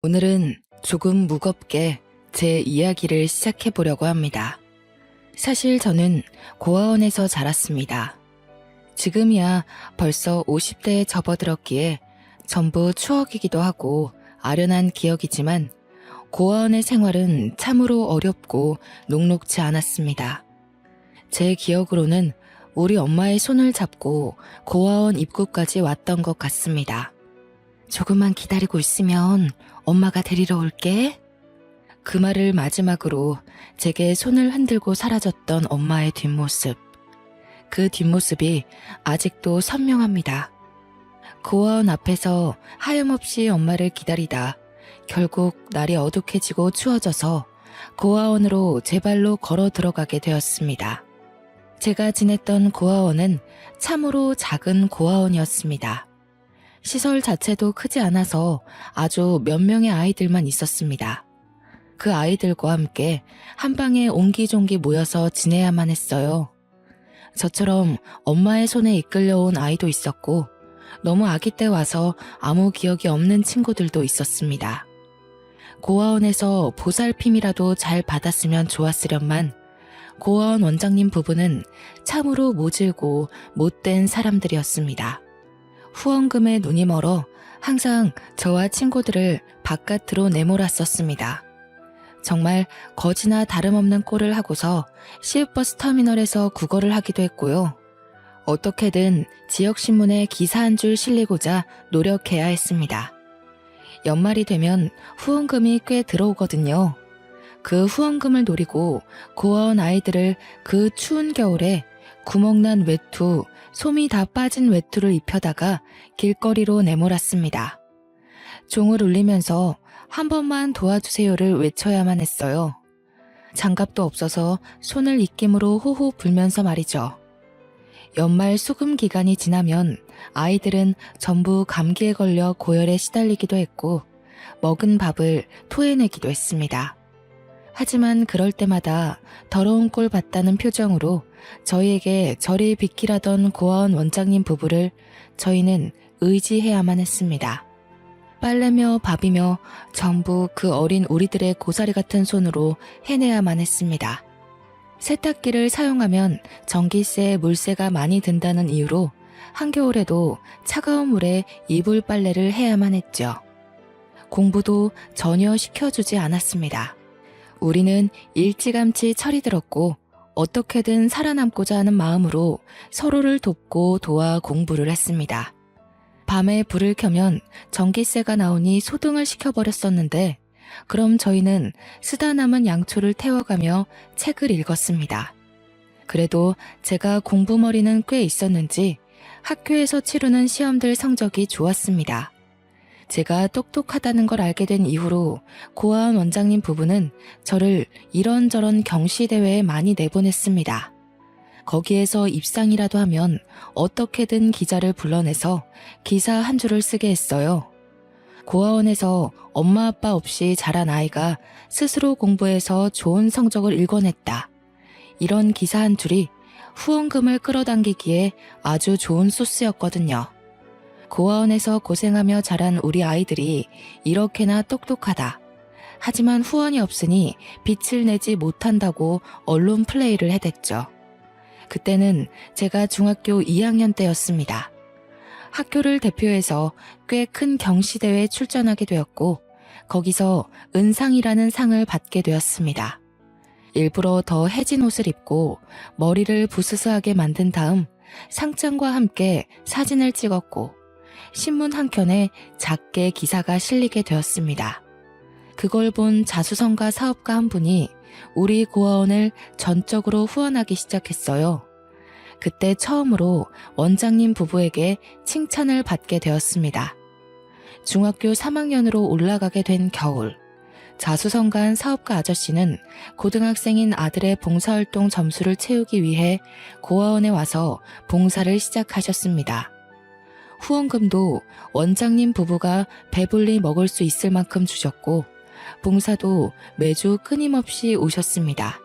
오늘은 조금 무겁게 제 이야기를 시작해 보려고 합니다. 사실 저는 고아원에서 자랐습니다. 지금이야 벌써 50대에 접어들었기에 전부 추억이기도 하고 아련한 기억이지만 고아원의 생활은 참으로 어렵고 녹록지 않았습니다. 제 기억으로는 우리 엄마의 손을 잡고 고아원 입구까지 왔던 것 같습니다. 조금만 기다리고 있으면 엄마가 데리러 올게. 그 말을 마지막으로 제게 손을 흔들고 사라졌던 엄마의 뒷모습. 그 뒷모습이 아직도 선명합니다. 고아원 앞에서 하염없이 엄마를 기다리다 결국 날이 어둑해지고 추워져서 고아원으로 제 발로 걸어 들어가게 되었습니다. 제가 지냈던 고아원은 참으로 작은 고아원이었습니다. 시설 자체도 크지 않아서 아주 몇 명의 아이들만 있었습니다. 그 아이들과 함께 한 방에 옹기종기 모여서 지내야만 했어요. 저처럼 엄마의 손에 이끌려온 아이도 있었고 너무 아기 때 와서 아무 기억이 없는 친구들도 있었습니다. 고아원에서 보살핌이라도 잘 받았으면 좋았으련만 고아원 원장님 부부는 참으로 모질고 못된 사람들이었습니다. 후원금에 눈이 멀어 항상 저와 친구들을 바깥으로 내몰았었습니다. 정말 거지나 다름없는 꼴을 하고서 시외버스 터미널에서 구걸을 하기도 했고요. 어떻게든 지역신문에 기사 한 줄 실리고자 노력해야 했습니다. 연말이 되면 후원금이 꽤 들어오거든요. 그 후원금을 노리고 고아원 아이들을 그 추운 겨울에 구멍난 외투, 솜이 다 빠진 외투를 입혀다가 길거리로 내몰았습니다. 종을 울리면서 한 번만 도와주세요를 외쳐야만 했어요. 장갑도 없어서 손을 입김으로 호호 불면서 말이죠. 연말 수금 기간이 지나면 아이들은 전부 감기에 걸려 고열에 시달리기도 했고 먹은 밥을 토해내기도 했습니다. 하지만 그럴 때마다 더러운 꼴 봤다는 표정으로 저희에게 저리 비키라던 고아원 원장님 부부를 저희는 의지해야만 했습니다. 빨래며 밥이며 전부 그 어린 우리들의 고사리 같은 손으로 해내야만 했습니다. 세탁기를 사용하면 전기세, 물세가 많이 든다는 이유로 한겨울에도 차가운 물에 이불 빨래를 해야만 했죠. 공부도 전혀 시켜주지 않았습니다. 우리는 일찌감치 철이 들었고 어떻게든 살아남고자 하는 마음으로 서로를 돕고 도와 공부를 했습니다. 밤에 불을 켜면 전기세가 나오니 소등을 시켜버렸었는데 그럼 저희는 쓰다 남은 양초를 태워가며 책을 읽었습니다. 그래도 제가 공부머리는 꽤 있었는지 학교에서 치르는 시험들 성적이 좋았습니다. 제가 똑똑하다는 걸 알게 된 이후로 고아원 원장님 부부는 저를 이런저런 경시대회에 많이 내보냈습니다. 거기에서 입상이라도 하면 어떻게든 기자를 불러내서 기사 한 줄을 쓰게 했어요. 고아원에서 엄마 아빠 없이 자란 아이가 스스로 공부해서 좋은 성적을 일궈냈다. 이런 기사 한 줄이 후원금을 끌어당기기에 아주 좋은 소스였거든요. 고아원에서 고생하며 자란 우리 아이들이 이렇게나 똑똑하다. 하지만 후원이 없으니 빛을 내지 못한다고 언론 플레이를 해댔죠. 그때는 제가 중학교 2학년 때였습니다. 학교를 대표해서 꽤 큰 경시대회에 출전하게 되었고 거기서 은상이라는 상을 받게 되었습니다. 일부러 더 해진 옷을 입고 머리를 부스스하게 만든 다음 상장과 함께 사진을 찍었고 신문 한 켠에 작게 기사가 실리게 되었습니다. 그걸 본 자수성가 사업가 한 분이 우리 고아원을 전적으로 후원하기 시작했어요. 그때 처음으로 원장님 부부에게 칭찬을 받게 되었습니다. 중학교 3학년으로 올라가게 된 겨울, 자수성가한 사업가 아저씨는 고등학생인 아들의 봉사활동 점수를 채우기 위해 고아원에 와서 봉사를 시작하셨습니다. 후원금도 원장님 부부가 배불리 먹을 수 있을 만큼 주셨고 봉사도 매주 끊임없이 오셨습니다.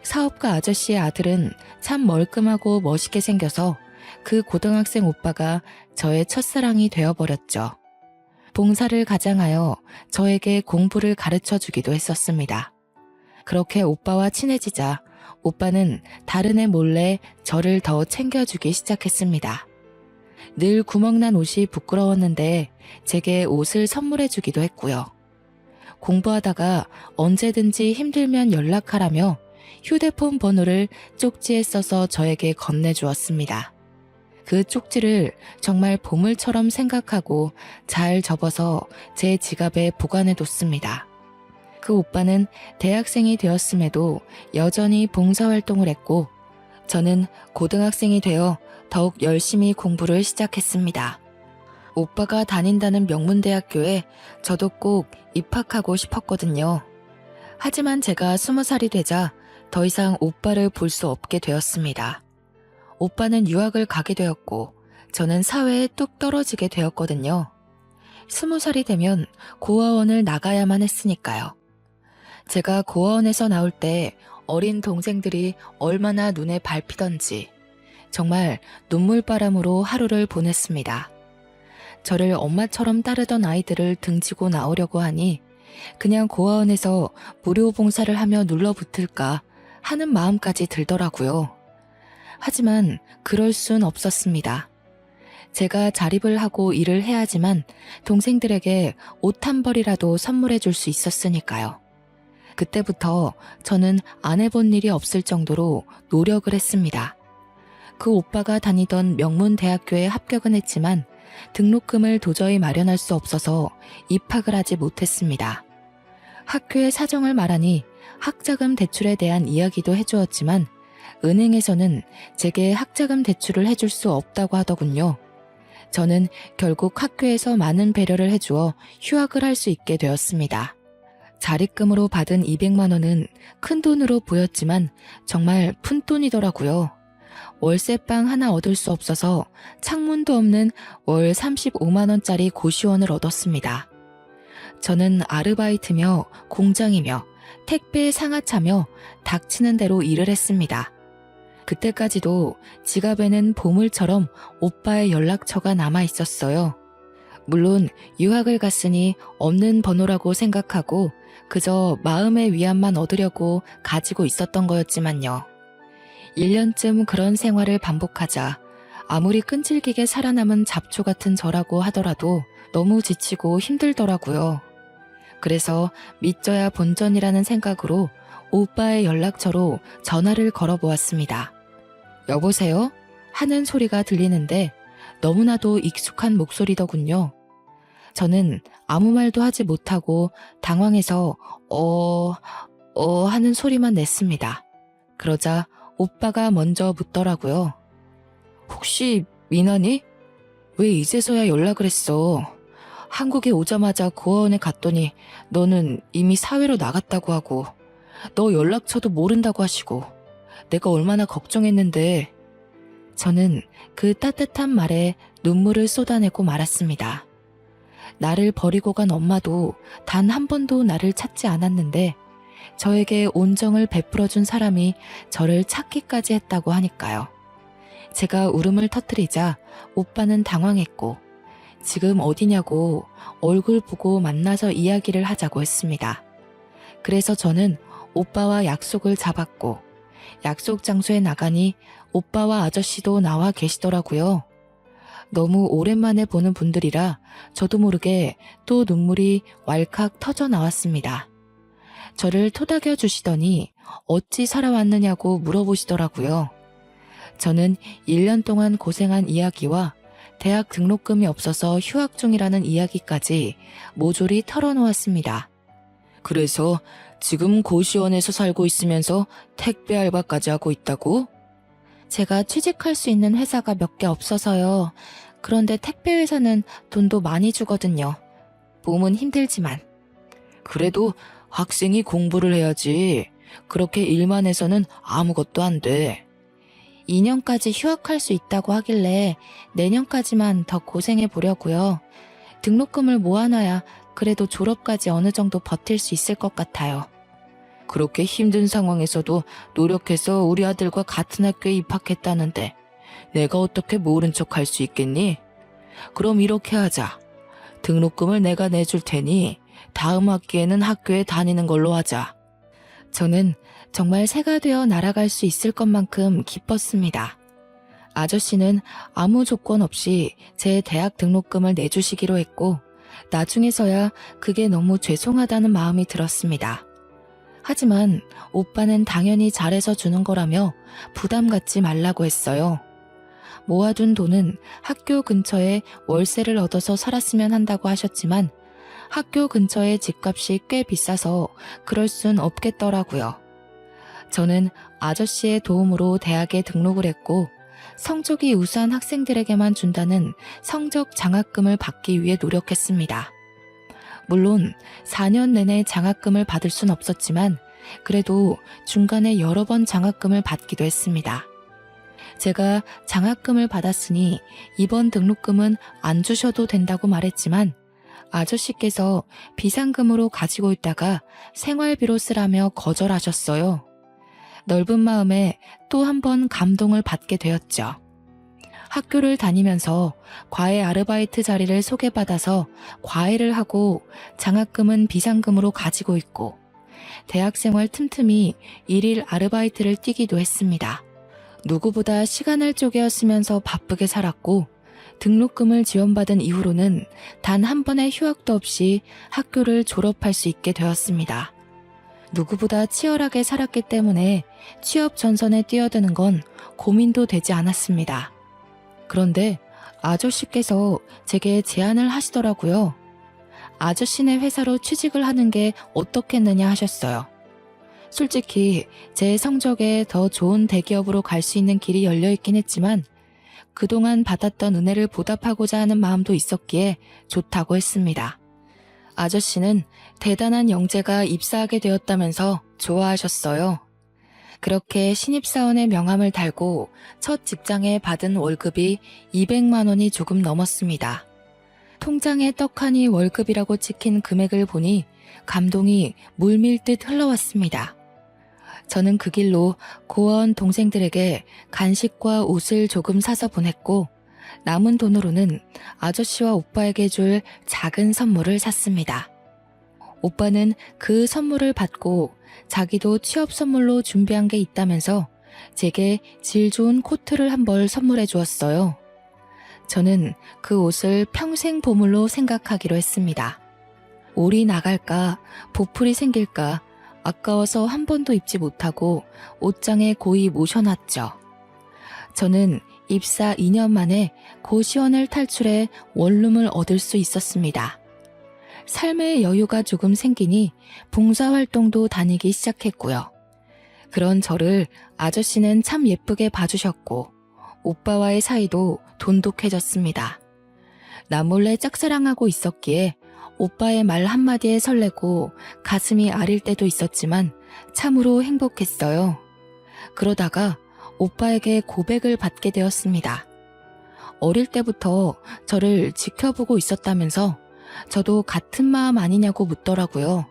사업가 아저씨의 아들은 참 멀끔하고 멋있게 생겨서 그 고등학생 오빠가 저의 첫사랑이 되어버렸죠. 봉사를 가장하여 저에게 공부를 가르쳐 주기도 했었습니다. 그렇게 오빠와 친해지자 오빠는 다른 애 몰래 저를 더 챙겨주기 시작했습니다. 늘 구멍난 옷이 부끄러웠는데 제게 옷을 선물해 주기도 했고요. 공부하다가 언제든지 힘들면 연락하라며 휴대폰 번호를 쪽지에 써서 저에게 건네주었습니다. 그 쪽지를 정말 보물처럼 생각하고 잘 접어서 제 지갑에 보관해뒀습니다. 그 오빠는 대학생이 되었음에도 여전히 봉사활동을 했고 저는 고등학생이 되어 더욱 열심히 공부를 시작했습니다. 오빠가 다닌다는 명문대학교에 저도 꼭 입학하고 싶었거든요. 하지만 제가 20살이 되자 더 이상 오빠를 볼 수 없게 되었습니다. 오빠는 유학을 가게 되었고 저는 사회에 뚝 떨어지게 되었거든요. 20살이 되면 고아원을 나가야만 했으니까요. 제가 고아원에서 나올 때 어린 동생들이 얼마나 눈에 밟히던지 정말 눈물바람으로 하루를 보냈습니다. 저를 엄마처럼 따르던 아이들을 등지고 나오려고 하니 그냥 고아원에서 무료 봉사를 하며 눌러붙을까 하는 마음까지 들더라고요. 하지만 그럴 순 없었습니다. 제가 자립을 하고 일을 해야지만 동생들에게 옷 한 벌이라도 선물해 줄 수 있었으니까요. 그때부터 저는 안 해본 일이 없을 정도로 노력을 했습니다. 그 오빠가 다니던 명문대학교에 합격은 했지만 등록금을 도저히 마련할 수 없어서 입학을 하지 못했습니다. 학교의 사정을 말하니 학자금 대출에 대한 이야기도 해주었지만 은행에서는 제게 학자금 대출을 해줄 수 없다고 하더군요. 저는 결국 학교에서 많은 배려를 해주어 휴학을 할 수 있게 되었습니다. 자립금으로 받은 200만 원은 큰 돈으로 보였지만 정말 푼돈이더라고요. 월세방 하나 얻을 수 없어서 창문도 없는 월 35만 원짜리 고시원을 얻었습니다. 저는 아르바이트며 공장이며 택배 상하차며 닥치는 대로 일을 했습니다. 그때까지도 지갑에는 보물처럼 오빠의 연락처가 남아 있었어요. 물론 유학을 갔으니 없는 번호라고 생각하고 그저 마음의 위안만 얻으려고 가지고 있었던 거였지만요. 1년쯤 그런 생활을 반복하자 아무리 끈질기게 살아남은 잡초 같은 저라고 하더라도 너무 지치고 힘들더라고요. 그래서 믿져야 본전이라는 생각으로 오빠의 연락처로 전화를 걸어보았습니다. 여보세요? 하는 소리가 들리는데 너무나도 익숙한 목소리더군요. 저는 아무 말도 하지 못하고 당황해서 하는 소리만 냈습니다. 그러자 오빠가 먼저 묻더라고요. 혹시 미나니? 왜 이제서야 연락을 했어? 한국에 오자마자 고아원에 갔더니 너는 이미 사회로 나갔다고 하고 너 연락처도 모른다고 하시고 내가 얼마나 걱정했는데. 저는 그 따뜻한 말에 눈물을 쏟아내고 말았습니다. 나를 버리고 간 엄마도 단 한 번도 나를 찾지 않았는데 저에게 온정을 베풀어준 사람이 저를 찾기까지 했다고 하니까요. 제가 울음을 터뜨리자 오빠는 당황했고 지금 어디냐고 얼굴 보고 만나서 이야기를 하자고 했습니다. 그래서 저는 오빠와 약속을 잡았고 약속 장소에 나가니 오빠와 아저씨도 나와 계시더라고요. 너무 오랜만에 보는 분들이라 저도 모르게 또 눈물이 왈칵 터져 나왔습니다. 저를 토닥여 주시더니 어찌 살아왔느냐고 물어보시더라고요. 저는 1년 동안 고생한 이야기와 대학 등록금이 없어서 휴학 중이라는 이야기까지 모조리 털어놓았습니다. 그래서 지금 고시원에서 살고 있으면서 택배 알바까지 하고 있다고? 제가 취직할 수 있는 회사가 몇 개 없어서요. 그런데 택배 회사는 돈도 많이 주거든요. 몸은 힘들지만. 그래도 학생이 공부를 해야지. 그렇게 일만 해서는 아무것도 안 돼. 2년까지 휴학할 수 있다고 하길래 내년까지만 더 고생해 보려고요. 등록금을 모아놔야 그래도 졸업까지 어느 정도 버틸 수 있을 것 같아요. 그렇게 힘든 상황에서도 노력해서 우리 아들과 같은 학교에 입학했다는데 내가 어떻게 모른 척 할 수 있겠니? 그럼 이렇게 하자. 등록금을 내가 내줄 테니 다음 학기에는 학교에 다니는 걸로 하자. 저는 정말 새가 되어 날아갈 수 있을 것만큼 기뻤습니다. 아저씨는 아무 조건 없이 제 대학 등록금을 내주시기로 했고 나중에서야 그게 너무 죄송하다는 마음이 들었습니다. 하지만 오빠는 당연히 잘해서 주는 거라며 부담 갖지 말라고 했어요. 모아둔 돈은 학교 근처에 월세를 얻어서 살았으면 한다고 하셨지만 학교 근처에 집값이 꽤 비싸서 그럴 순 없겠더라고요. 저는 아저씨의 도움으로 대학에 등록을 했고 성적이 우수한 학생들에게만 준다는 성적 장학금을 받기 위해 노력했습니다. 물론 4년 내내 장학금을 받을 순 없었지만 그래도 중간에 여러 번 장학금을 받기도 했습니다. 제가 장학금을 받았으니 이번 등록금은 안 주셔도 된다고 말했지만 아저씨께서 비상금으로 가지고 있다가 생활비로 쓰라며 거절하셨어요. 넓은 마음에 또 한 번 감동을 받게 되었죠. 학교를 다니면서 과외 아르바이트 자리를 소개받아서 과외를 하고 장학금은 비상금으로 가지고 있고 대학생활 틈틈이 일일 아르바이트를 뛰기도 했습니다. 누구보다 시간을 쪼개어 쓰면서 바쁘게 살았고 등록금을 지원받은 이후로는 단 한 번의 휴학도 없이 학교를 졸업할 수 있게 되었습니다. 누구보다 치열하게 살았기 때문에 취업 전선에 뛰어드는 건 고민도 되지 않았습니다. 그런데 아저씨께서 제게 제안을 하시더라고요. 아저씨네 회사로 취직을 하는 게 어떻겠느냐 하셨어요. 솔직히 제 성적에 더 좋은 대기업으로 갈 수 있는 길이 열려있긴 했지만 그동안 받았던 은혜를 보답하고자 하는 마음도 있었기에 좋다고 했습니다. 아저씨는 대단한 영재가 입사하게 되었다면서 좋아하셨어요. 그렇게 신입사원의 명함을 달고 첫 직장에 받은 월급이 200만 원이 조금 넘었습니다. 통장에 떡하니 월급이라고 찍힌 금액을 보니 감동이 물밀듯 흘러왔습니다. 저는 그 길로 고아원 동생들에게 간식과 옷을 조금 사서 보냈고 남은 돈으로는 아저씨와 오빠에게 줄 작은 선물을 샀습니다. 오빠는 그 선물을 받고 자기도 취업 선물로 준비한 게 있다면서 제게 질 좋은 코트를 한 벌 선물해 주었어요. 저는 그 옷을 평생 보물로 생각하기로 했습니다. 올이 나갈까, 보풀이 생길까 아까워서 한 번도 입지 못하고 옷장에 고이 모셔놨죠. 저는 입사 2년 만에 고시원을 탈출해 원룸을 얻을 수 있었습니다. 삶의 여유가 조금 생기니 봉사활동도 다니기 시작했고요. 그런 저를 아저씨는 참 예쁘게 봐주셨고 오빠와의 사이도 돈독해졌습니다. 나 몰래 짝사랑하고 있었기에 오빠의 말 한마디에 설레고 가슴이 아릴 때도 있었지만 참으로 행복했어요. 그러다가 오빠에게 고백을 받게 되었습니다. 어릴 때부터 저를 지켜보고 있었다면서 저도 같은 마음 아니냐고 묻더라고요.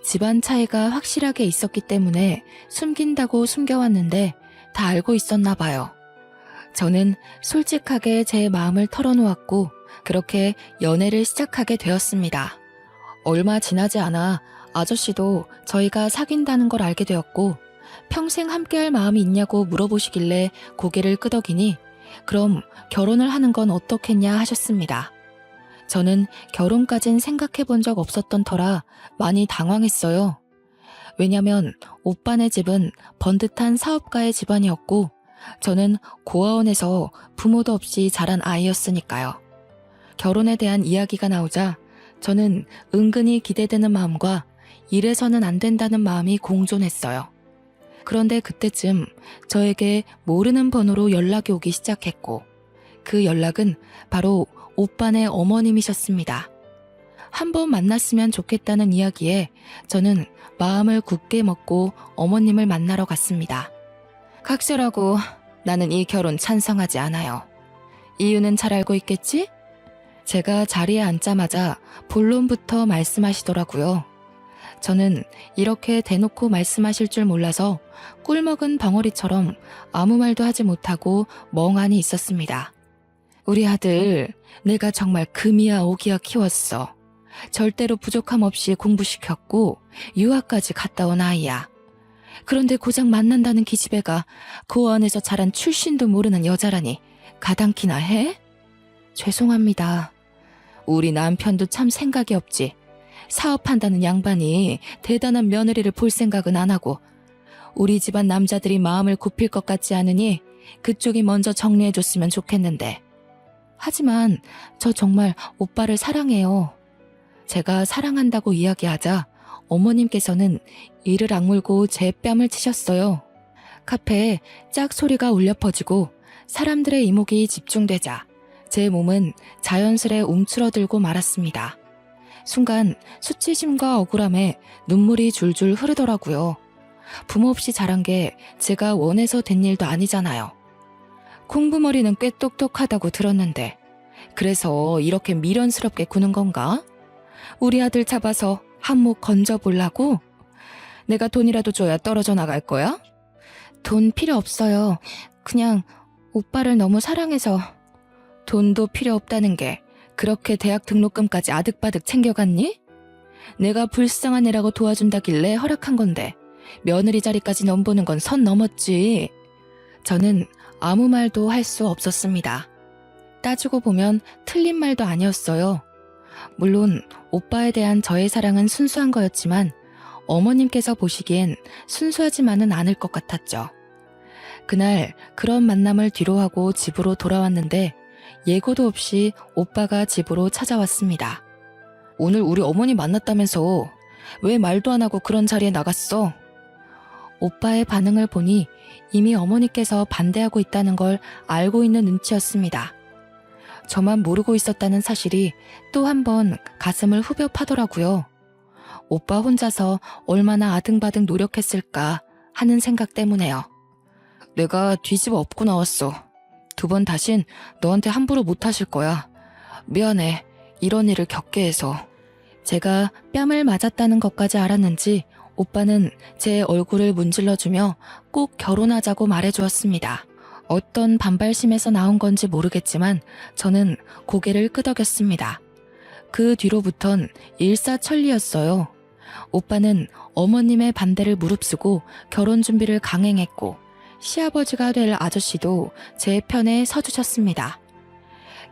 집안 차이가 확실하게 있었기 때문에 숨긴다고 숨겨왔는데 다 알고 있었나 봐요. 저는 솔직하게 제 마음을 털어놓았고 그렇게 연애를 시작하게 되었습니다. 얼마 지나지 않아 아저씨도 저희가 사귄다는 걸 알게 되었고 평생 함께할 마음이 있냐고 물어보시길래 고개를 끄덕이니 그럼 결혼을 하는 건 어떻겠냐 하셨습니다. 저는 결혼까진 생각해 본 적 없었던 터라 많이 당황했어요. 왜냐면 오빠네 집은 번듯한 사업가의 집안이었고 저는 고아원에서 부모도 없이 자란 아이였으니까요. 결혼에 대한 이야기가 나오자 저는 은근히 기대되는 마음과 이래서는 안 된다는 마음이 공존했어요. 그런데 그때쯤 저에게 모르는 번호로 연락이 오기 시작했고 그 연락은 바로 오빠네 어머님이셨습니다. 한번 만났으면 좋겠다는 이야기에 저는 마음을 굳게 먹고 어머님을 만나러 갔습니다. 각설하고 나는 이 결혼 찬성하지 않아요. 이유는 잘 알고 있겠지? 제가 자리에 앉자마자 본론부터 말씀하시더라고요. 저는 이렇게 대놓고 말씀하실 줄 몰라서 꿀먹은 벙어리처럼 아무 말도 하지 못하고 멍하니 있었습니다. 우리 아들 내가 정말 금이야 오기야 키웠어. 절대로 부족함 없이 공부시켰고 유학까지 갔다 온 아이야. 그런데 고작 만난다는 기집애가 고아원에서 자란 출신도 모르는 여자라니 가당키나 해? 죄송합니다. 우리 남편도 참 생각이 없지. 사업한다는 양반이 대단한 며느리를 볼 생각은 안 하고 우리 집안 남자들이 마음을 굽힐 것 같지 않으니 그쪽이 먼저 정리해줬으면 좋겠는데. 하지만 저 정말 오빠를 사랑해요. 제가 사랑한다고 이야기하자 어머님께서는 이를 악물고 제 뺨을 치셨어요. 카페에 짝 소리가 울려 퍼지고 사람들의 이목이 집중되자 제 몸은 자연스레 움츠러들고 말았습니다. 순간 수치심과 억울함에 눈물이 줄줄 흐르더라고요. 부모 없이 자란 게 제가 원해서 된 일도 아니잖아요. 콩부머리는 꽤 똑똑하다고 들었는데 그래서 이렇게 미련스럽게 구는 건가? 우리 아들 잡아서 한몫 건져보려고? 내가 돈이라도 줘야 떨어져 나갈 거야? 돈 필요 없어요. 그냥 오빠를 너무 사랑해서. 돈도 필요 없다는 게 그렇게 대학 등록금까지 아득바득 챙겨갔니? 내가 불쌍한 애라고 도와준다길래 허락한 건데 며느리 자리까지 넘보는 건 선 넘었지. 저는 아무 말도 할 수 없었습니다. 따지고 보면 틀린 말도 아니었어요. 물론 오빠에 대한 저의 사랑은 순수한 거였지만 어머님께서 보시기엔 순수하지만은 않을 것 같았죠. 그날 그런 만남을 뒤로하고 집으로 돌아왔는데 예고도 없이 오빠가 집으로 찾아왔습니다. 오늘 우리 어머니 만났다면서 왜 말도 안 하고 그런 자리에 나갔어? 오빠의 반응을 보니 이미 어머니께서 반대하고 있다는 걸 알고 있는 눈치였습니다. 저만 모르고 있었다는 사실이 또 한 번 가슴을 후벼 파더라고요. 오빠 혼자서 얼마나 아등바등 노력했을까 하는 생각 때문에요. 내가 뒤집어 엎고 나왔어. 두 번 다신 너한테 함부로 못하실 거야. 미안해. 이런 일을 겪게 해서. 제가 뺨을 맞았다는 것까지 알았는지 오빠는 제 얼굴을 문질러주며 꼭 결혼하자고 말해주었습니다. 어떤 반발심에서 나온 건지 모르겠지만 저는 고개를 끄덕였습니다. 그 뒤로부턴 일사천리였어요. 오빠는 어머님의 반대를 무릅쓰고 결혼 준비를 강행했고 시아버지가 될 아저씨도 제 편에 서주셨습니다.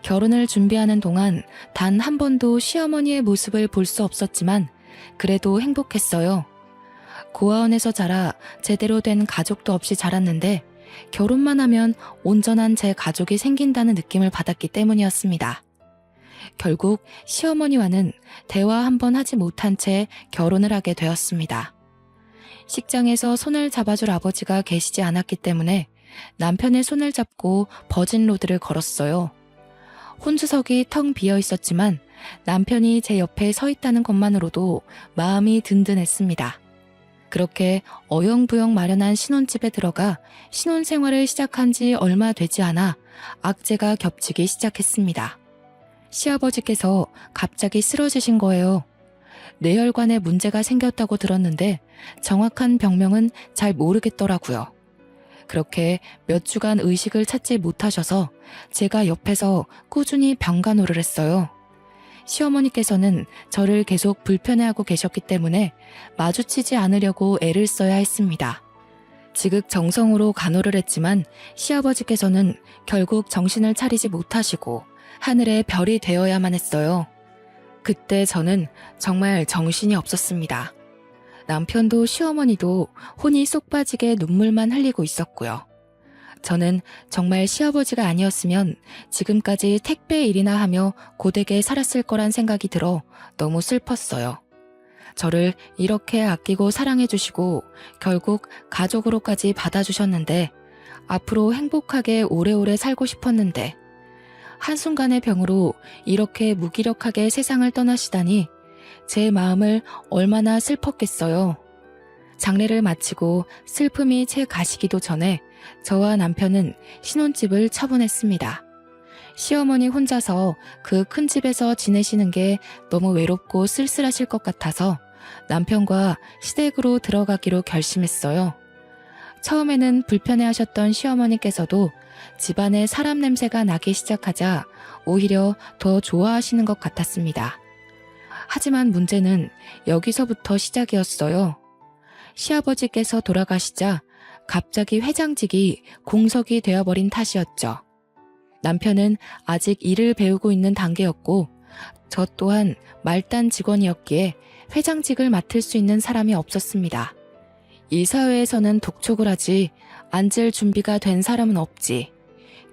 결혼을 준비하는 동안 단 한 번도 시어머니의 모습을 볼 수 없었지만 그래도 행복했어요. 고아원에서 자라 제대로 된 가족도 없이 자랐는데 결혼만 하면 온전한 제 가족이 생긴다는 느낌을 받았기 때문이었습니다. 결국 시어머니와는 대화 한 번 하지 못한 채 결혼을 하게 되었습니다. 식장에서 손을 잡아줄 아버지가 계시지 않았기 때문에 남편의 손을 잡고 버진로드를 걸었어요. 혼수석이 텅 비어 있었지만 남편이 제 옆에 서 있다는 것만으로도 마음이 든든했습니다. 그렇게 어영부영 마련한 신혼집에 들어가 신혼생활을 시작한 지 얼마 되지 않아 악재가 겹치기 시작했습니다. 시아버지께서 갑자기 쓰러지신 거예요. 뇌혈관에 문제가 생겼다고 들었는데 정확한 병명은 잘 모르겠더라고요. 그렇게 몇 주간 의식을 찾지 못하셔서 제가 옆에서 꾸준히 병간호를 했어요. 시어머니께서는 저를 계속 불편해하고 계셨기 때문에 마주치지 않으려고 애를 써야 했습니다. 지극정성으로 간호를 했지만 시아버지께서는 결국 정신을 차리지 못하시고 하늘의 별이 되어야만 했어요. 그때 저는 정말 정신이 없었습니다. 남편도 시어머니도 혼이 쏙 빠지게 눈물만 흘리고 있었고요. 저는 정말 시아버지가 아니었으면 지금까지 택배 일이나 하며 고되게 살았을 거란 생각이 들어 너무 슬펐어요. 저를 이렇게 아끼고 사랑해주시고 결국 가족으로까지 받아주셨는데 앞으로 행복하게 오래오래 살고 싶었는데 한순간의 병으로 이렇게 무기력하게 세상을 떠나시다니 제 마음을 얼마나 슬펐겠어요. 장례를 마치고 슬픔이 채 가시기도 전에 저와 남편은 신혼집을 처분했습니다. 시어머니 혼자서 그 큰 집에서 지내시는 게 너무 외롭고 쓸쓸하실 것 같아서 남편과 시댁으로 들어가기로 결심했어요. 처음에는 불편해하셨던 시어머니께서도 집안에 사람 냄새가 나기 시작하자 오히려 더 좋아하시는 것 같았습니다. 하지만 문제는 여기서부터 시작이었어요. 시아버지께서 돌아가시자 갑자기 회장직이 공석이 되어버린 탓이었죠. 남편은 아직 일을 배우고 있는 단계였고 저 또한 말단 직원이었기에 회장직을 맡을 수 있는 사람이 없었습니다. 이 사회에서는 독촉을 하지 앉을 준비가 된 사람은 없지.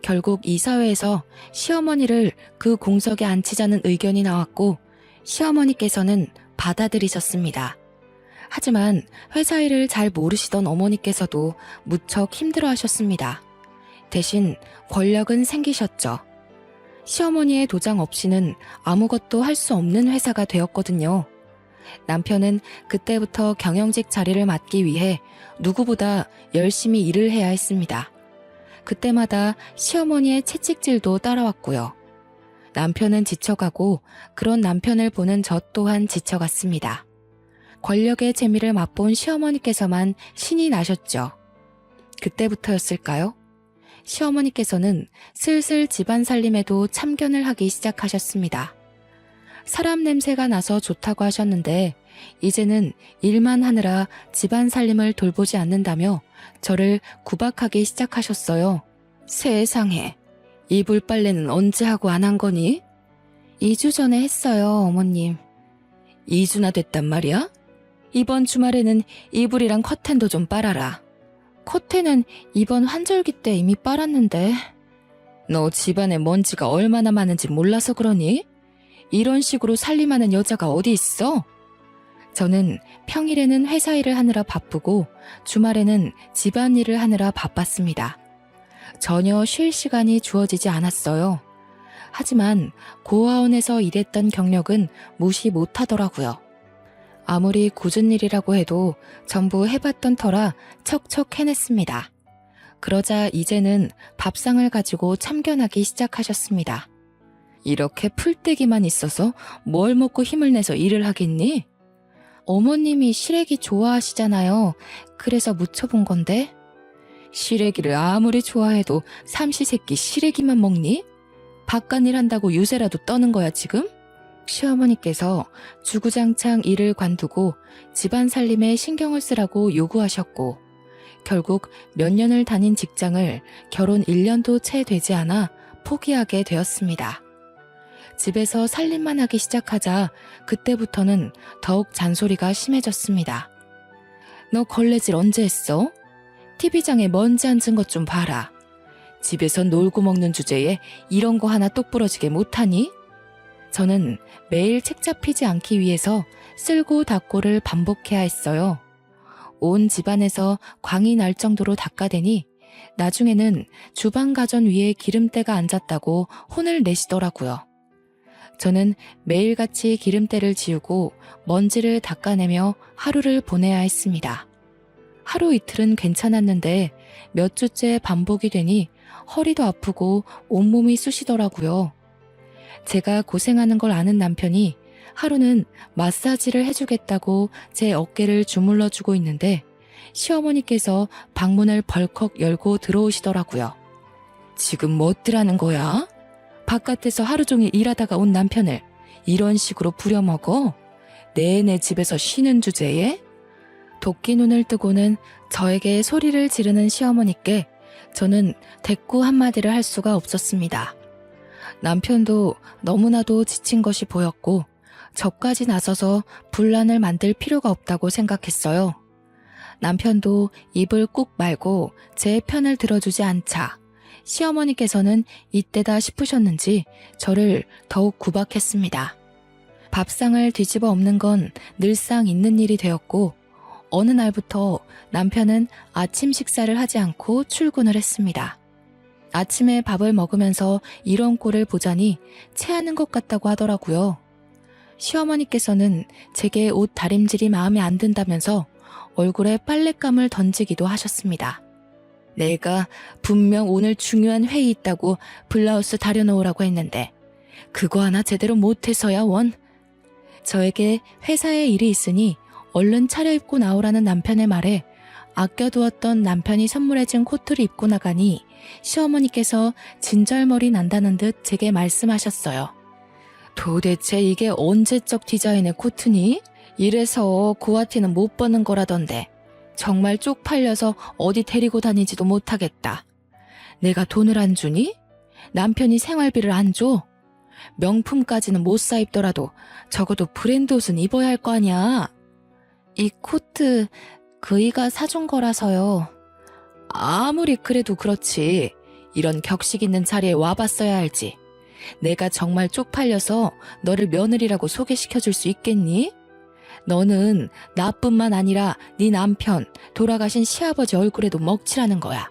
결국 이 사회에서 시어머니를 그 공석에 앉히자는 의견이 나왔고 시어머니께서는 받아들이셨습니다. 하지만 회사 일을 잘 모르시던 어머니께서도 무척 힘들어하셨습니다. 대신 권력은 생기셨죠. 시어머니의 도장 없이는 아무것도 할 수 없는 회사가 되었거든요. 남편은 그때부터 경영직 자리를 맡기 위해 누구보다 열심히 일을 해야 했습니다. 그때마다 시어머니의 채찍질도 따라왔고요. 남편은 지쳐가고 그런 남편을 보는 저 또한 지쳐갔습니다. 권력의 재미를 맛본 시어머니께서만 신이 나셨죠. 그때부터였을까요? 시어머니께서는 슬슬 집안 살림에도 참견을 하기 시작하셨습니다. 사람 냄새가 나서 좋다고 하셨는데 이제는 일만 하느라 집안 살림을 돌보지 않는다며 저를 구박하기 시작하셨어요. 세상에, 이불 빨래는 언제 하고 안 한 거니? 2주 전에 했어요, 어머님. 2주나 됐단 말이야? 이번 주말에는 이불이랑 커튼도 좀 빨아라. 커튼은 이번 환절기 때 이미 빨았는데. 너 집안에 먼지가 얼마나 많은지 몰라서 그러니? 이런 식으로 살림하는 여자가 어디 있어? 저는 평일에는 회사 일을 하느라 바쁘고 주말에는 집안일을 하느라 바빴습니다. 전혀 쉴 시간이 주어지지 않았어요. 하지만 고아원에서 일했던 경력은 무시 못하더라고요. 아무리 굳은 일이라고 해도 전부 해봤던 터라 척척 해냈습니다. 그러자 이제는 밥상을 가지고 참견하기 시작하셨습니다. 이렇게 풀떼기만 있어서 뭘 먹고 힘을 내서 일을 하겠니? 어머님이 시래기 좋아하시잖아요. 그래서 무쳐본 건데. 시래기를 아무리 좋아해도 삼시세끼 시래기만 먹니? 바깥일 한다고 유세라도 떠는 거야 지금? 시어머니께서 주구장창 일을 관두고 집안 살림에 신경을 쓰라고 요구하셨고 결국 몇 년을 다닌 직장을 결혼 1년도 채 되지 않아 포기하게 되었습니다. 집에서 살림만 하기 시작하자 그때부터는 더욱 잔소리가 심해졌습니다. 너 걸레질 언제 했어? TV장에 먼지 앉은 것 좀 봐라. 집에서 놀고 먹는 주제에 이런 거 하나 똑부러지게 못하니? 저는 매일 책 잡히지 않기 위해서 쓸고 닦고를 반복해야 했어요. 온 집안에서 광이 날 정도로 닦아대니 나중에는 주방 가전 위에 기름때가 앉았다고 혼을 내시더라고요. 저는 매일같이 기름때를 지우고 먼지를 닦아내며 하루를 보내야 했습니다. 하루 이틀은 괜찮았는데 몇 주째 반복이 되니 허리도 아프고 온몸이 쑤시더라고요. 제가 고생하는 걸 아는 남편이 하루는 마사지를 해주겠다고 제 어깨를 주물러주고 있는데 시어머니께서 방문을 벌컥 열고 들어오시더라고요. 지금 뭐 어떡하는 거야? 바깥에서 하루 종일 일하다가 온 남편을 이런 식으로 부려먹어? 내내 집에서 쉬는 주제에? 도끼 눈을 뜨고는 저에게 소리를 지르는 시어머니께 저는 대꾸 한마디를 할 수가 없었습니다. 남편도 너무나도 지친 것이 보였고 저까지 나서서 분란을 만들 필요가 없다고 생각했어요. 남편도 입을 꾹 말고 제 편을 들어주지 않자 시어머니께서는 이때다 싶으셨는지 저를 더욱 구박했습니다. 밥상을 뒤집어 엎는 건 늘상 있는 일이 되었고 어느 날부터 남편은 아침 식사를 하지 않고 출근을 했습니다. 아침에 밥을 먹으면서 이런 꼴을 보자니 체하는 것 같다고 하더라고요. 시어머니께서는 제게 옷 다림질이 마음에 안 든다면서 얼굴에 빨랫감을 던지기도 하셨습니다. 내가 분명 오늘 중요한 회의 있다고 블라우스 다려놓으라고 했는데 그거 하나 제대로 못해서야 원. 저에게 회사에 일이 있으니 얼른 차려입고 나오라는 남편의 말에 아껴두었던 남편이 선물해준 코트를 입고 나가니 시어머니께서 진절머리 난다는 듯 제게 말씀하셨어요. 도대체 이게 언제적 디자인의 코트니? 이래서 고아티는 못 버는 거라던데 정말 쪽팔려서 어디 데리고 다니지도 못하겠다. 내가 돈을 안 주니? 남편이 생활비를 안 줘? 명품까지는 못 사 입더라도 적어도 브랜드 옷은 입어야 할 거 아니야. 이 코트 그이가 사준 거라서요. 아무리 그래도 그렇지. 이런 격식 있는 자리에 와봤어야 알지. 내가 정말 쪽팔려서 너를 며느리라고 소개시켜줄 수 있겠니? 너는 나뿐만 아니라 네 남편, 돌아가신 시아버지 얼굴에도 먹칠하는 거야.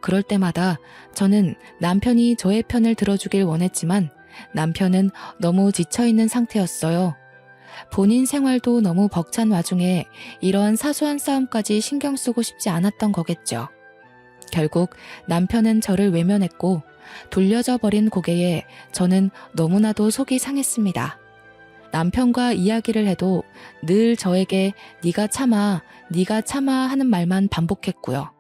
그럴 때마다 저는 남편이 저의 편을 들어주길 원했지만 남편은 너무 지쳐있는 상태였어요. 본인 생활도 너무 벅찬 와중에 이러한 사소한 싸움까지 신경 쓰고 싶지 않았던 거겠죠. 결국 남편은 저를 외면했고 돌려져 버린 고개에 저는 너무나도 속이 상했습니다. 남편과 이야기를 해도 늘 저에게 네가 참아, 네가 참아 하는 말만 반복했고요.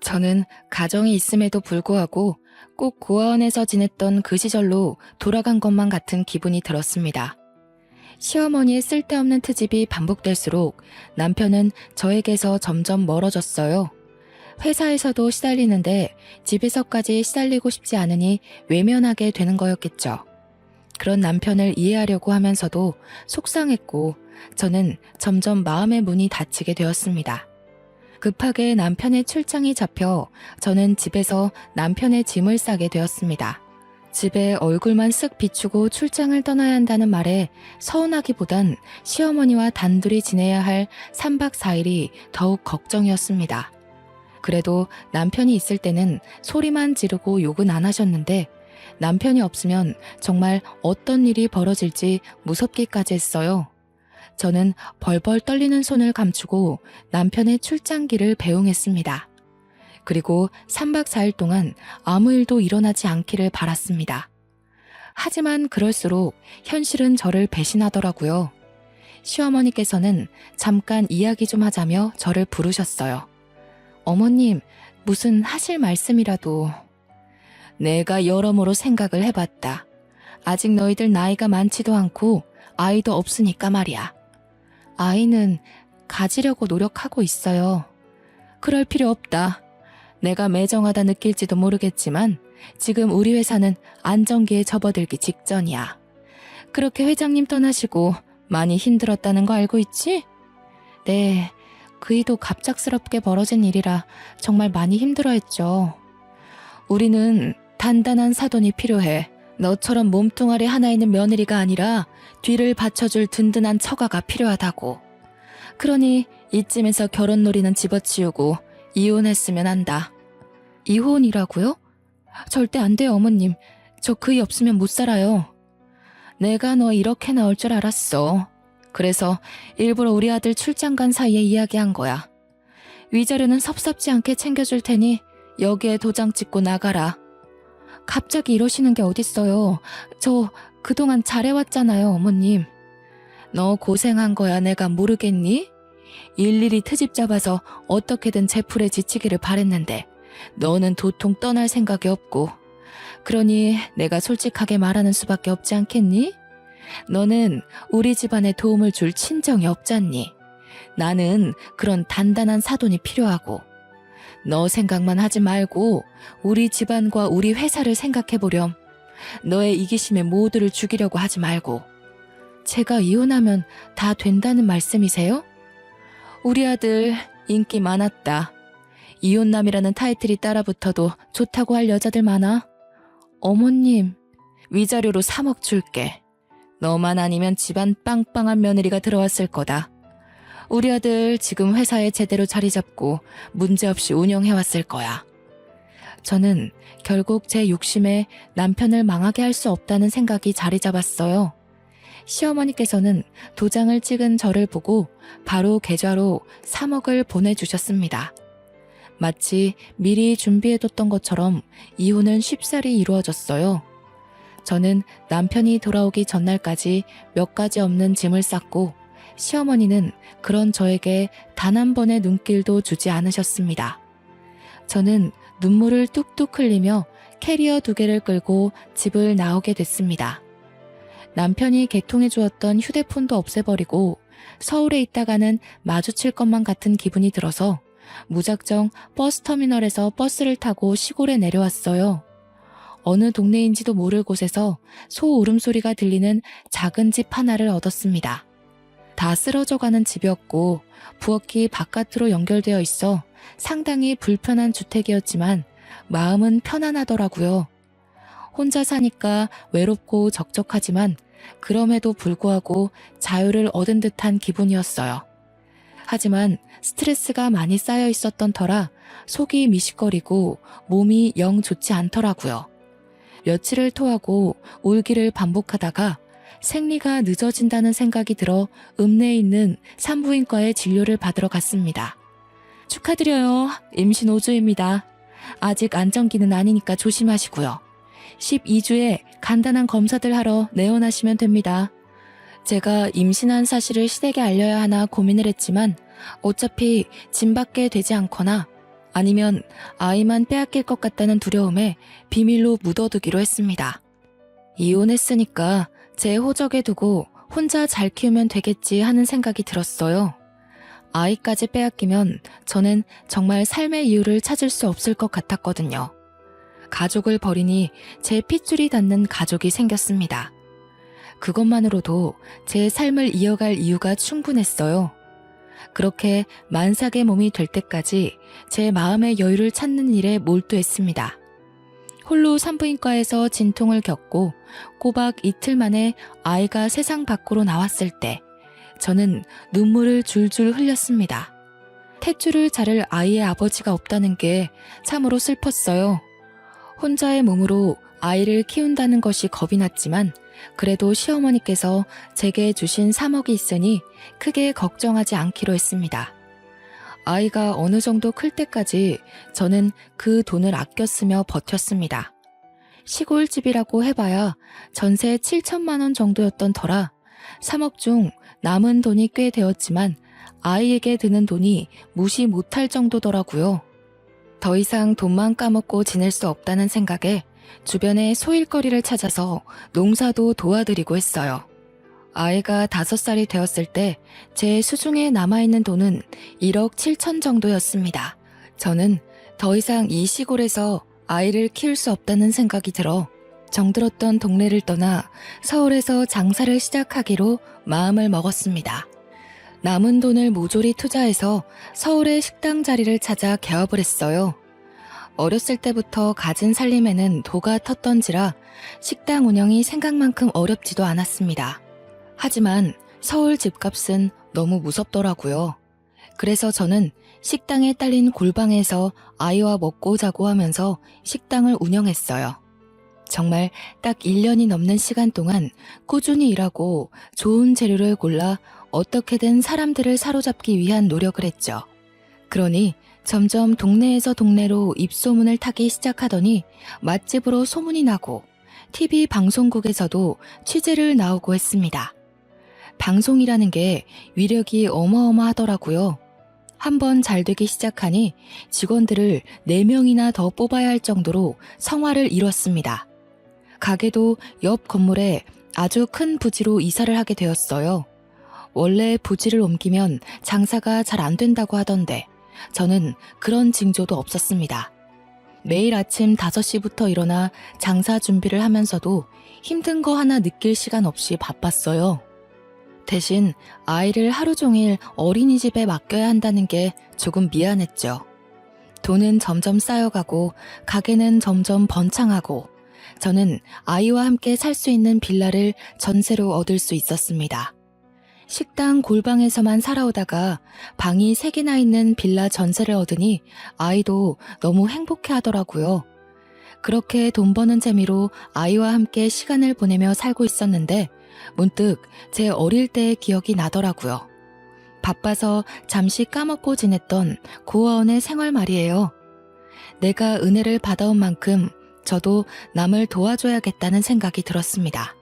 저는 가정이 있음에도 불구하고 꼭 고아원에서 지냈던 그 시절로 돌아간 것만 같은 기분이 들었습니다. 시어머니의 쓸데없는 트집이 반복될수록 남편은 저에게서 점점 멀어졌어요. 회사에서도 시달리는데 집에서까지 시달리고 싶지 않으니 외면하게 되는 거였겠죠. 그런 남편을 이해하려고 하면서도 속상했고 저는 점점 마음의 문이 닫히게 되었습니다. 급하게 남편의 출장이 잡혀 저는 집에서 남편의 짐을 싸게 되었습니다. 집에 얼굴만 쓱 비추고 출장을 떠나야 한다는 말에 서운하기보단 시어머니와 단둘이 지내야 할 3박 4일이 더욱 걱정이었습니다. 그래도 남편이 있을 때는 소리만 지르고 욕은 안 하셨는데 남편이 없으면 정말 어떤 일이 벌어질지 무섭기까지 했어요. 저는 벌벌 떨리는 손을 감추고 남편의 출장기를 배웅했습니다. 그리고 3박 4일 동안 아무 일도 일어나지 않기를 바랐습니다. 하지만 그럴수록 현실은 저를 배신하더라고요. 시어머니께서는 잠깐 이야기 좀 하자며 저를 부르셨어요. 어머님, 무슨 하실 말씀이라도. 내가 여러모로 생각을 해봤다. 아직 너희들 나이가 많지도 않고 아이도 없으니까 말이야. 아이는 가지려고 노력하고 있어요. 그럴 필요 없다. 내가 매정하다 느낄지도 모르겠지만 지금 우리 회사는 안정기에 접어들기 직전이야. 그렇게 회장님 떠나시고 많이 힘들었다는 거 알고 있지? 네, 그이도 갑작스럽게 벌어진 일이라 정말 많이 힘들어했죠. 우리는 단단한 사돈이 필요해. 너처럼 몸뚱아리 하나 있는 며느리가 아니라 뒤를 받쳐줄 든든한 처가가 필요하다고. 그러니 이쯤에서 결혼놀이는 집어치우고 이혼했으면 한다. 이혼이라고요? 절대 안 돼요, 어머님. 저 그이 없으면 못 살아요. 내가 너 이렇게 나올 줄 알았어. 그래서 일부러 우리 아들 출장 간 사이에 이야기한 거야. 위자료는 섭섭지 않게 챙겨줄 테니 여기에 도장 찍고 나가라. 갑자기 이러시는 게 어딨어요. 저 그동안 잘해왔잖아요, 어머님. 너 고생한 거야 내가 모르겠니? 일일이 트집 잡아서 어떻게든 제풀에 지치기를 바랬는데 너는 도통 떠날 생각이 없고 그러니 내가 솔직하게 말하는 수밖에 없지 않겠니? 너는 우리 집안에 도움을 줄 친정이 없잖니. 나는 그런 단단한 사돈이 필요하고 너 생각만 하지 말고 우리 집안과 우리 회사를 생각해보렴. 너의 이기심에 모두를 죽이려고 하지 말고. 제가 이혼하면 다 된다는 말씀이세요? 우리 아들 인기 많았다. 이혼남이라는 타이틀이 따라붙어도 좋다고 할 여자들 많아. 어머님, 위자료로 3억 줄게. 너만 아니면 집안 빵빵한 며느리가 들어왔을 거다. 우리 아들 지금 회사에 제대로 자리 잡고 문제없이 운영해왔을 거야. 저는 결국 제 욕심에 남편을 망하게 할 수 없다는 생각이 자리 잡았어요. 시어머니께서는 도장을 찍은 저를 보고 바로 계좌로 3억을 보내주셨습니다. 마치 미리 준비해뒀던 것처럼 이혼은 쉽사리 이루어졌어요. 저는 남편이 돌아오기 전날까지 몇 가지 없는 짐을 쌌고 시어머니는 그런 저에게 단 한 번의 눈길도 주지 않으셨습니다. 저는 눈물을 뚝뚝 흘리며 캐리어 2개를 끌고 집을 나오게 됐습니다. 남편이 개통해 주었던 휴대폰도 없애버리고 서울에 있다가는 마주칠 것만 같은 기분이 들어서 무작정 버스터미널에서 버스를 타고 시골에 내려왔어요. 어느 동네인지도 모를 곳에서 소 울음소리가 들리는 작은 집 하나를 얻었습니다. 다 쓰러져가는 집이었고 부엌이 바깥으로 연결되어 있어 상당히 불편한 주택이었지만 마음은 편안하더라고요. 혼자 사니까 외롭고 적적하지만 그럼에도 불구하고 자유를 얻은 듯한 기분이었어요. 하지만 스트레스가 많이 쌓여 있었던 터라 속이 미식거리고 몸이 영 좋지 않더라고요. 며칠을 토하고 울기를 반복하다가 생리가 늦어진다는 생각이 들어 읍내에 있는 산부인과에 진료를 받으러 갔습니다. 축하드려요. 임신 5주입니다. 아직 안정기는 아니니까 조심하시고요. 12주에 간단한 검사들 하러 내원하시면 됩니다. 제가 임신한 사실을 시댁에 알려야 하나 고민을 했지만 어차피 짐받게 되지 않거나 아니면 아이만 빼앗길 것 같다는 두려움에 비밀로 묻어두기로 했습니다. 이혼했으니까 제 호적에 두고 혼자 잘 키우면 되겠지 하는 생각이 들었어요. 아이까지 빼앗기면 저는 정말 삶의 이유를 찾을 수 없을 것 같았거든요. 가족을 버리니 제 핏줄이 닿는 가족이 생겼습니다. 그것만으로도 제 삶을 이어갈 이유가 충분했어요. 그렇게 만삭의 몸이 될 때까지 제 마음의 여유를 찾는 일에 몰두했습니다. 홀로 산부인과에서 진통을 겪고 꼬박 이틀 만에 아이가 세상 밖으로 나왔을 때 저는 눈물을 줄줄 흘렸습니다. 탯줄을 자를 아이의 아버지가 없다는 게 참으로 슬펐어요. 혼자의 몸으로 아이를 키운다는 것이 겁이 났지만 그래도 시어머니께서 제게 주신 3억이 있으니 크게 걱정하지 않기로 했습니다. 아이가 어느 정도 클 때까지 저는 그 돈을 아껴 쓰며 버텼습니다. 시골집이라고 해봐야 전세 7천만 원 정도였던 터라 3억 중 남은 돈이 꽤 되었지만 아이에게 드는 돈이 무시 못할 정도더라고요. 더 이상 돈만 까먹고 지낼 수 없다는 생각에 주변에 소일거리를 찾아서 농사도 도와드리고 했어요. 아이가 5살이 되었을 때 제 수중에 남아있는 돈은 1억 7천 정도였습니다. 저는 더 이상 이 시골에서 아이를 키울 수 없다는 생각이 들어 정들었던 동네를 떠나 서울에서 장사를 시작하기로 마음을 먹었습니다. 남은 돈을 모조리 투자해서 서울의 식당 자리를 찾아 개업을 했어요. 어렸을 때부터 가진 살림에는 도가 텄던지라 식당 운영이 생각만큼 어렵지도 않았습니다. 하지만 서울 집값은 너무 무섭더라고요. 그래서 저는 식당에 딸린 골방에서 아이와 먹고 자고 하면서 식당을 운영했어요. 정말 딱 1년이 넘는 시간 동안 꾸준히 일하고 좋은 재료를 골라 어떻게든 사람들을 사로잡기 위한 노력을 했죠. 그러니 점점 동네에서 동네로 입소문을 타기 시작하더니 맛집으로 소문이 나고 TV 방송국에서도 취재를 나오고 했습니다. 방송이라는 게 위력이 어마어마하더라고요. 한번 잘 되기 시작하니 직원들을 4명이나 더 뽑아야 할 정도로 성화를 이뤘습니다. 가게도 옆 건물에 아주 큰 부지로 이사를 하게 되었어요. 원래 부지를 옮기면 장사가 잘 안 된다고 하던데 저는 그런 징조도 없었습니다. 매일 아침 5시부터 일어나 장사 준비를 하면서도 힘든 거 하나 느낄 시간 없이 바빴어요. 대신 아이를 하루 종일 어린이집에 맡겨야 한다는 게 조금 미안했죠. 돈은 점점 쌓여가고 가게는 점점 번창하고 저는 아이와 함께 살 수 있는 빌라를 전세로 얻을 수 있었습니다. 식당 골방에서만 살아오다가 방이 3개나 있는 빌라 전세를 얻으니 아이도 너무 행복해 하더라고요. 그렇게 돈 버는 재미로 아이와 함께 시간을 보내며 살고 있었는데 문득 제 어릴 때의 기억이 나더라고요. 바빠서 잠시 까먹고 지냈던 고아원의 생활 말이에요. 내가 은혜를 받아온 만큼 저도 남을 도와줘야겠다는 생각이 들었습니다.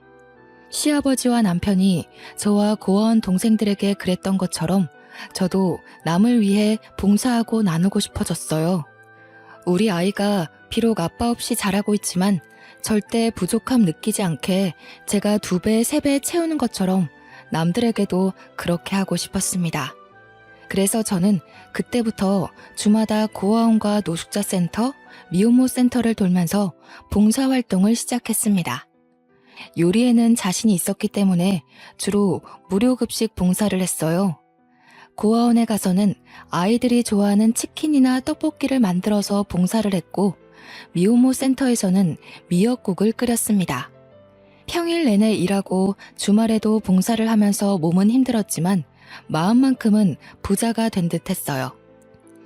시아버지와 남편이 저와 고아원 동생들에게 그랬던 것처럼 저도 남을 위해 봉사하고 나누고 싶어졌어요. 우리 아이가 비록 아빠 없이 자라고 있지만 절대 부족함 느끼지 않게 제가 2배, 3배 채우는 것처럼 남들에게도 그렇게 하고 싶었습니다. 그래서 저는 그때부터 주마다 고아원과 노숙자 센터, 미혼모 센터를 돌면서 봉사활동을 시작했습니다. 요리에는 자신이 있었기 때문에 주로 무료급식 봉사를 했어요. 고아원에 가서는 아이들이 좋아하는 치킨이나 떡볶이를 만들어서 봉사를 했고, 미혼모 센터에서는 미역국을 끓였습니다. 평일 내내 일하고 주말에도 봉사를 하면서 몸은 힘들었지만 마음만큼은 부자가 된 듯 했어요.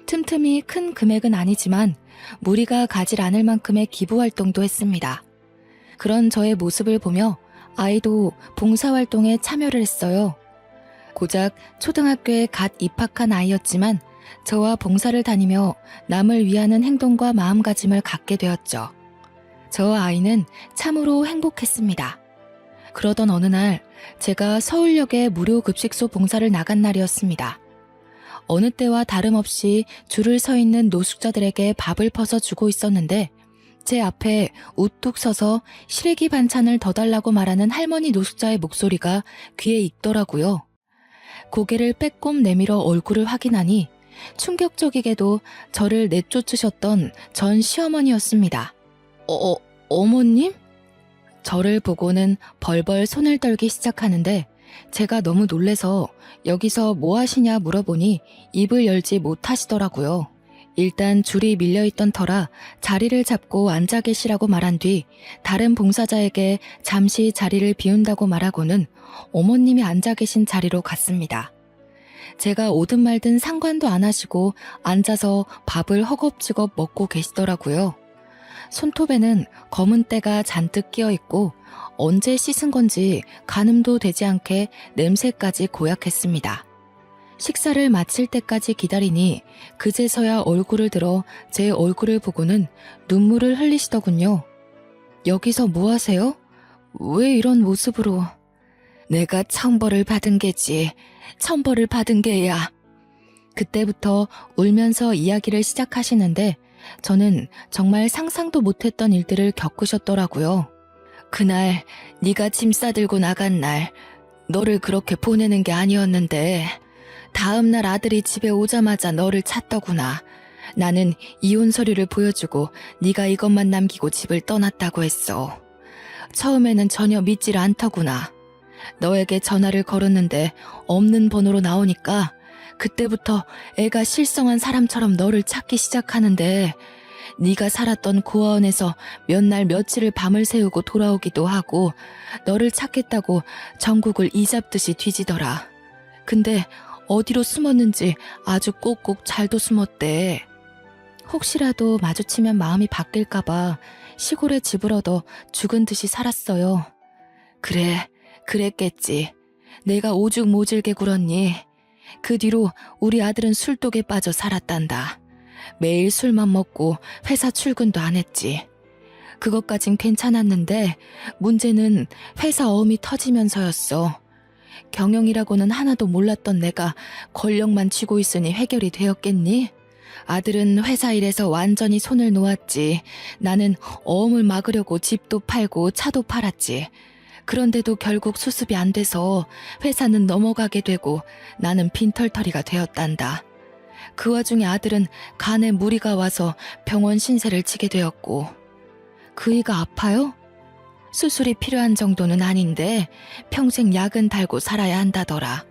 틈틈이 큰 금액은 아니지만 무리가 가질 않을 만큼의 기부활동도 했습니다. 그런 저의 모습을 보며 아이도 봉사활동에 참여를 했어요. 고작 초등학교에 갓 입학한 아이였지만 저와 봉사를 다니며 남을 위하는 행동과 마음가짐을 갖게 되었죠. 저 아이는 참으로 행복했습니다. 그러던 어느 날 제가 서울역에 무료 급식소 봉사를 나간 날이었습니다. 어느 때와 다름없이 줄을 서 있는 노숙자들에게 밥을 퍼서 주고 있었는데 제 앞에 우뚝 서서 시래기 반찬을 더 달라고 말하는 할머니 노숙자의 목소리가 귀에 익더라고요. 고개를 빼꼼 내밀어 얼굴을 확인하니 충격적이게도 저를 내쫓으셨던 전 시어머니였습니다. 어머님? 저를 보고는 벌벌 손을 떨기 시작하는데 제가 너무 놀래서 여기서 뭐 하시냐 물어보니 입을 열지 못하시더라고요. 일단 줄이 밀려있던 터라 자리를 잡고 앉아 계시라고 말한 뒤 다른 봉사자에게 잠시 자리를 비운다고 말하고는 어머님이 앉아 계신 자리로 갔습니다. 제가 오든 말든 상관도 안 하시고 앉아서 밥을 허겁지겁 먹고 계시더라고요. 손톱에는 검은 때가 잔뜩 끼어 있고 언제 씻은 건지 가늠도 되지 않게 냄새까지 고약했습니다. 식사를 마칠 때까지 기다리니 그제서야 얼굴을 들어 제 얼굴을 보고는 눈물을 흘리시더군요. 여기서 뭐 하세요? 왜 이런 모습으로? 내가 천벌을 받은 게지. 천벌을 받은 게야. 그때부터 울면서 이야기를 시작하시는데 저는 정말 상상도 못했던 일들을 겪으셨더라고요. 그날 네가 짐 싸들고 나간 날 너를 그렇게 보내는 게 아니었는데 다음 날 아들이 집에 오자마자 너를 찾더구나. 나는 이혼 서류를 보여주고 네가 이것만 남기고 집을 떠났다고 했어. 처음에는 전혀 믿질 않더구나. 너에게 전화를 걸었는데 없는 번호로 나오니까 그때부터 애가 실성한 사람처럼 너를 찾기 시작하는데 네가 살았던 고아원에서 몇 날 며칠을 밤을 새우고 돌아오기도 하고 너를 찾겠다고 전국을 이잡듯이 뒤지더라. 근데 어디로 숨었는지 아주 꼭꼭 잘도 숨었대. 혹시라도 마주치면 마음이 바뀔까봐 시골에 집을 얻어 죽은 듯이 살았어요. 그래, 그랬겠지. 내가 오죽 모질게 굴었니. 그 뒤로 우리 아들은 술독에 빠져 살았단다. 매일 술만 먹고 회사 출근도 안 했지. 그것까진 괜찮았는데 문제는 회사 어음이 터지면서였어. 경영이라고는 하나도 몰랐던 내가 권력만 쥐고 있으니 해결이 되었겠니? 아들은 회사 일에서 완전히 손을 놓았지. 나는 어음을 막으려고 집도 팔고 차도 팔았지. 그런데도 결국 수습이 안 돼서 회사는 넘어가게 되고 나는 빈털터리가 되었단다. 그 와중에 아들은 간에 무리가 와서 병원 신세를 지게 되었고. 그이가 아파요? 수술이 필요한 정도는 아닌데 평생 약은 달고 살아야 한다더라.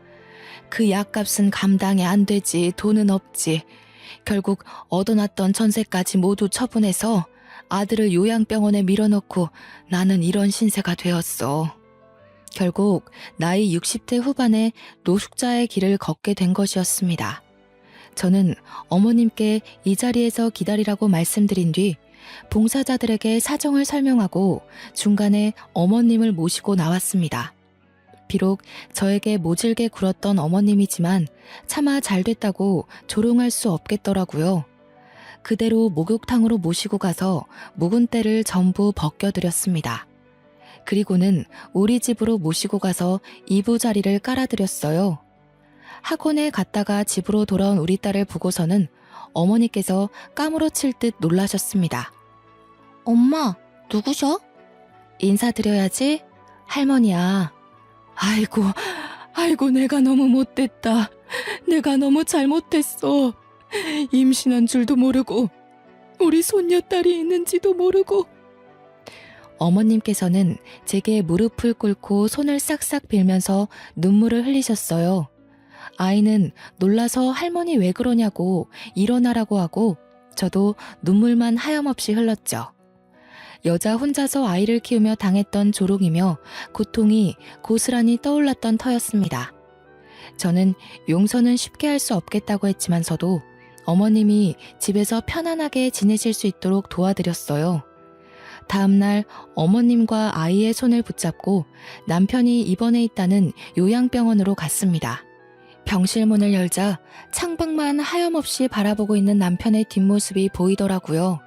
그 약값은 감당이 안 되지. 돈은 없지. 결국 얻어놨던 전세까지 모두 처분해서 아들을 요양병원에 밀어넣고 나는 이런 신세가 되었어. 결국 나이 60대 후반에 노숙자의 길을 걷게 된 것이었습니다. 저는 어머님께 이 자리에서 기다리라고 말씀드린 뒤 봉사자들에게 사정을 설명하고 중간에 어머님을 모시고 나왔습니다. 비록 저에게 모질게 굴었던 어머님이지만 차마 잘 됐다고 조롱할 수 없겠더라고요. 그대로 목욕탕으로 모시고 가서 묵은 때를 전부 벗겨드렸습니다. 그리고는 우리 집으로 모시고 가서 이부자리를 깔아드렸어요. 학원에 갔다가 집으로 돌아온 우리 딸을 보고서는 어머니께서 까무러칠 듯 놀라셨습니다. 엄마, 누구셔? 인사드려야지. 할머니야. 아이고, 내가 너무 못됐다. 내가 너무 잘못했어. 임신한 줄도 모르고, 우리 손녀딸이 있는지도 모르고. 어머님께서는 제게 무릎을 꿇고 손을 싹싹 빌면서 눈물을 흘리셨어요. 아이는 놀라서 할머니 왜 그러냐고 일어나라고 하고 저도 눈물만 하염없이 흘렀죠. 여자 혼자서 아이를 키우며 당했던 조롱이며 고통이 고스란히 떠올랐던 터였습니다. 저는 용서는 쉽게 할 수 없겠다고 했지만서도 어머님이 집에서 편안하게 지내실 수 있도록 도와드렸어요. 다음날 어머님과 아이의 손을 붙잡고 남편이 입원해 있다는 요양병원으로 갔습니다. 병실 문을 열자 창밖만 하염없이 바라보고 있는 남편의 뒷모습이 보이더라고요.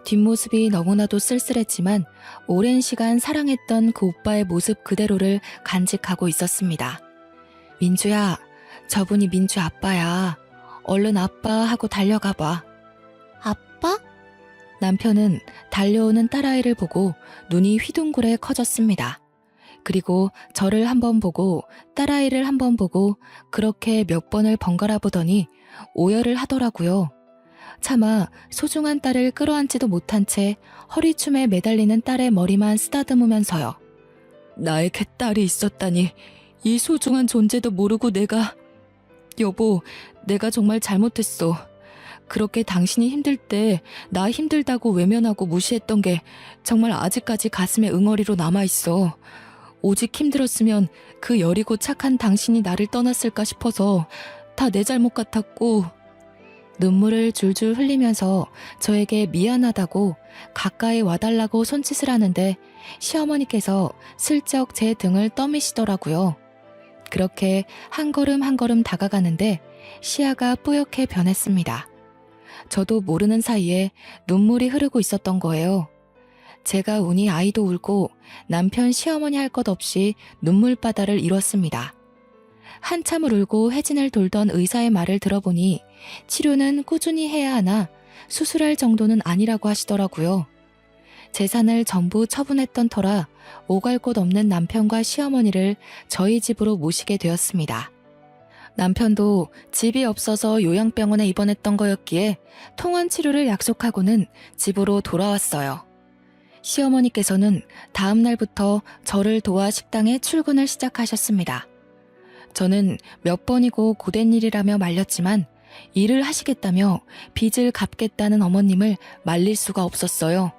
뒷모습이 너무나도 쓸쓸했지만 오랜 시간 사랑했던 그 오빠의 모습 그대로를 간직하고 있었습니다. 민주야, 저분이 민주 아빠야. 얼른 아빠 하고 달려가봐. 아빠? 남편은 달려오는 딸아이를 보고 눈이 휘둥그레 커졌습니다. 그리고 저를 한번 보고 딸아이를 한번 보고 그렇게 몇 번을 번갈아 보더니 오열을 하더라고요. 차마 소중한 딸을 끌어안지도 못한 채 허리춤에 매달리는 딸의 머리만 쓰다듬으면서요. 나에게 딸이 있었다니 이 소중한 존재도 모르고 여보, 내가 정말 잘못했어. 그렇게 당신이 힘들 때 나 힘들다고 외면하고 무시했던 게 정말 아직까지 가슴에 응어리로 남아있어. 오직 힘들었으면 그 여리고 착한 당신이 나를 떠났을까 싶어서 다 내 잘못 같았고. 눈물을 줄줄 흘리면서 저에게 미안하다고 가까이 와달라고 손짓을 하는데 시어머니께서 슬쩍 제 등을 떠미시더라고요. 그렇게 한 걸음 한 걸음 다가가는데 시야가 뿌옇게 변했습니다. 저도 모르는 사이에 눈물이 흐르고 있었던 거예요. 제가 우니 아이도 울고 남편 시어머니 할 것 없이 눈물바다를 이뤘습니다. 한참을 울고 회진을 돌던 의사의 말을 들어보니 치료는 꾸준히 해야 하나 수술할 정도는 아니라고 하시더라고요. 재산을 전부 처분했던 터라 오갈 곳 없는 남편과 시어머니를 저희 집으로 모시게 되었습니다. 남편도 집이 없어서 요양병원에 입원했던 거였기에 통원 치료를 약속하고는 집으로 돌아왔어요. 시어머니께서는 다음 날부터 저를 도와 식당에 출근을 시작하셨습니다. 저는 몇 번이고 고된 일이라며 말렸지만 일을 하시겠다며 빚을 갚겠다는 어머님을 말릴 수가 없었어요.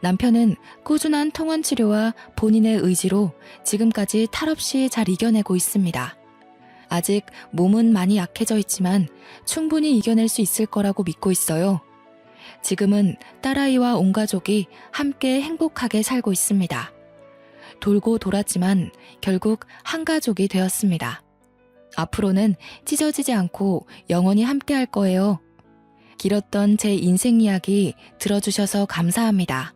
남편은 꾸준한 통원 치료와 본인의 의지로 지금까지 탈없이 잘 이겨내고 있습니다. 아직 몸은 많이 약해져 있지만 충분히 이겨낼 수 있을 거라고 믿고 있어요. 지금은 딸아이와 온 가족이 함께 행복하게 살고 있습니다. 돌고 돌았지만 결국 한 가족이 되었습니다. 앞으로는 찢어지지 않고 영원히 함께 할 거예요. 길었던 제 인생 이야기 들어주셔서 감사합니다.